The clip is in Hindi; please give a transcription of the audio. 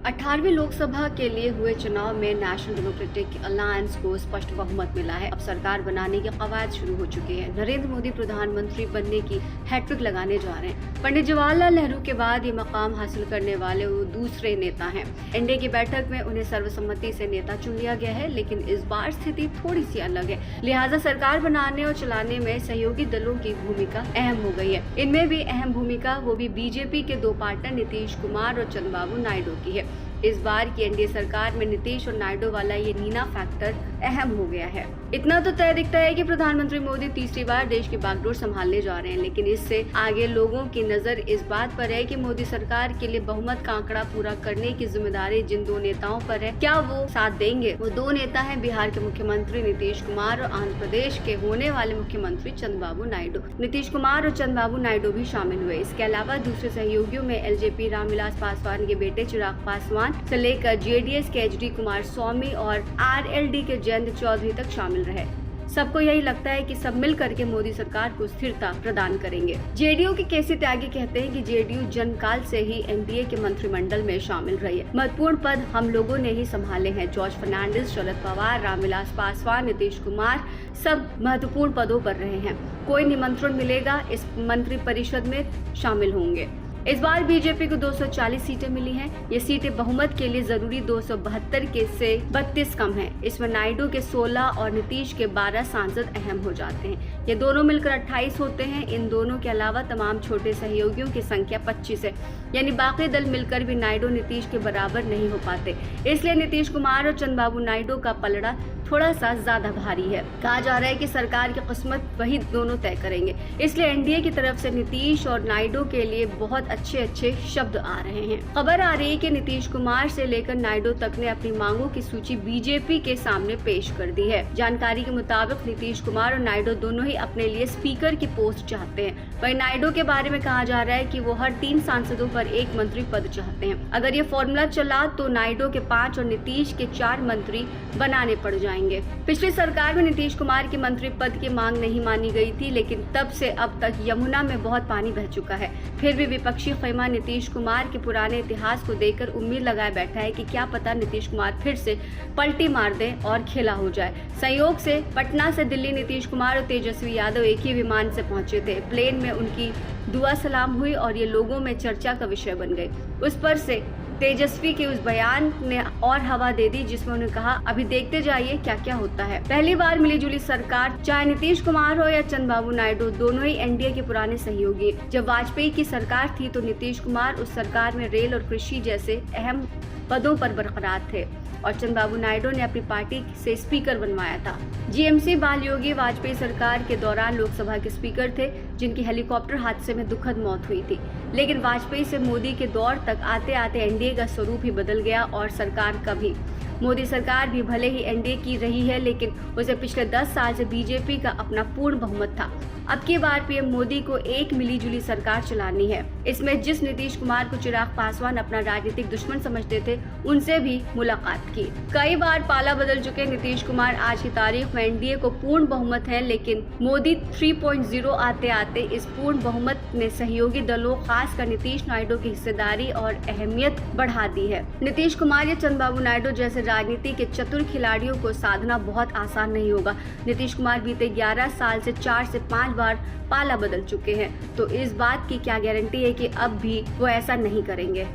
18वीं लोकसभा के लिए हुए चुनाव में नेशनल डेमोक्रेटिक अलायंस को स्पष्ट बहुमत मिला है। अब सरकार बनाने की कवायद शुरू हो चुकी है। नरेंद्र मोदी प्रधानमंत्री बनने की हैट्रिक लगाने जा रहे हैं। पंडित जवाहरलाल नेहरू के बाद ये मकाम हासिल करने वाले वो दूसरे नेता हैं। एनडीए की बैठक में उन्हें सर्वसम्मति से नेता चुन लिया गया है, लेकिन इस बार स्थिति थोड़ी सी अलग है। लिहाजा सरकार बनाने और चलाने में सहयोगी दलों की भूमिका अहम हो गई है। इनमें भी अहम भूमिका वो भी बीजेपी के दो पार्टनर नीतीश कुमार और चंद्रबाबू नायडू की है। इस बार की एनडीए सरकार में नीतीश और नायडू वाला ये नीना फैक्टर अहम हो गया है। इतना तो तय दिखता है कि प्रधानमंत्री मोदी तीसरी बार देश की बागडोर संभालने जा रहे हैं, लेकिन इससे आगे लोगों की नजर इस बात पर है कि मोदी सरकार के लिए बहुमत का आंकड़ा पूरा करने की जिम्मेदारी जिन दो नेताओं पर है, क्या वो साथ देंगे। वो दो नेता हैं बिहार के मुख्यमंत्री नीतीश कुमार और आंध्र प्रदेश के होने वाले मुख्यमंत्री चंद्रबाबू नायडू। नीतीश कुमार और चंद्रबाबू नायडू भी शामिल हुए। इसके अलावा दूसरे सहयोगियों में एलजेपी रामविलास पासवान के बेटे चिराग पासवान से लेकर जेडीएस के एचडी कुमार स्वामी और आरएलडी के जयंत चौधरी तक शामिल रहे। सबको यही लगता है कि सब मिल करके मोदी सरकार को स्थिरता प्रदान करेंगे। जेडीयू के केसी त्यागी कहते हैं कि जेडीयू जन्मकाल से ही एनडीए के मंत्रिमंडल में शामिल रही है। महत्वपूर्ण पद हम लोगों ने ही संभाले हैं। जॉर्ज फर्नांडिस, शरद पवार, रामविलास पासवान, नीतीश कुमार सब महत्वपूर्ण पदों पर रहे हैं। कोई निमंत्रण मिलेगा इस मंत्री परिषद में शामिल होंगे। इस बार बीजेपी को 240 सीटें मिली हैं। ये सीटें बहुमत के लिए जरूरी 272 के से 32 कम हैं। इसमें नायडू के 16 और नीतीश के 12 सांसद अहम हो जाते हैं। ये दोनों मिलकर 28 होते हैं। इन दोनों के अलावा तमाम छोटे सहयोगियों की संख्या 25 है, यानी बाकी दल मिलकर भी नायडू नीतीश के बराबर नहीं हो पाते। इसलिए नीतीश कुमार और चंद्रबाबू नायडू का पलड़ा थोड़ा सा ज्यादा भारी है। कहा जा रहा है कि सरकार की किस्मत वही दोनों तय करेंगे। इसलिए एनडीए की तरफ से नीतीश और नायडू के लिए बहुत अच्छे शब्द आ रहे हैं। खबर आ रही है कि नीतीश कुमार से लेकर नायडू तक ने अपनी मांगों की सूची बीजेपी के सामने पेश कर दी है। जानकारी के मुताबिक नीतीश कुमार और नायडू दोनों ही अपने लिए स्पीकर की पोस्ट चाहते हैं। वहीं नायडू के बारे में कहा जा रहा है कि वो हर 3 सांसदों पर 1 मंत्री पद चाहते हैं। अगर ये फॉर्मूला चला तो नायडू के 5 और नीतीश के 4 मंत्री बनाने पड़ जाएंगे। पिछली सरकार में नीतीश कुमार के मंत्री पद की मांग नहीं मानी गई थी, लेकिन तब से अब तक यमुना में बहुत पानी बह चुका है। फिर भी विपक्षी खैमा नीतीश कुमार के पुराने इतिहास को देखकर उम्मीद लगाए बैठा है कि क्या पता नीतीश कुमार फिर से पलटी मार दे और खेला हो जाए। संयोग से पटना से दिल्ली नीतीश कुमार और तेजस्वी यादव एक ही विमान से पहुंचे थे। प्लेन में उनकी दुआ सलाम हुई और ये लोगों में चर्चा का विषय बन गई। उस पर से तेजस्वी के उस बयान ने और हवा दे दी, जिसमें उन्होंने कहा अभी देखते जाइए क्या क्या होता है। पहली बार मिलीजुली सरकार, चाहे नीतीश कुमार हो या चंद्रबाबू नायडू, दोनों ही एनडीए के पुराने सहयोगी। जब वाजपेयी की सरकार थी तो नीतीश कुमार उस सरकार में रेल और कृषि जैसे अहम पदों पर बरकरार थे और चंद्रबाबू नायडू ने अपनी पार्टी से स्पीकर बनवाया था। जीएमसी बाल योगी वाजपेयी सरकार के दौरान लोकसभा के स्पीकर थे, जिनकी हेलीकॉप्टर हादसे में दुखद मौत हुई थी। लेकिन वाजपेयी से मोदी के दौर तक आते आते एनडीए का स्वरूप ही बदल गया और सरकार का भी। मोदी सरकार भी भले ही एनडीए की रही है, लेकिन उसे पिछले 10 साल से बीजेपी का अपना पूर्ण बहुमत था। अब की बार पीएम मोदी को एक मिलीजुली सरकार चलानी है। इसमें जिस नीतीश कुमार को चिराग पासवान अपना राजनीतिक दुश्मन समझते थे, उनसे भी मुलाकात की। कई बार पाला बदल चुके नीतीश कुमार आज की तारीख में एनडीए को पूर्ण बहुमत है, लेकिन मोदी 3.0 आते आते इस पूर्ण बहुमत ने सहयोगी दलों, खासकर नीतीश नायडू की हिस्सेदारी और अहमियत बढ़ा दी है। नीतीश कुमार या चंद्रबाबू नायडू जैसे राजनीति के चतुर खिलाड़ियों को साधना बहुत आसान नहीं होगा। नीतीश कुमार बीते 11 साल से 4 से 5 बार पाला बदल चुके हैं, तो इस बात की क्या गारंटी है कि अब भी वो ऐसा नहीं करेंगे।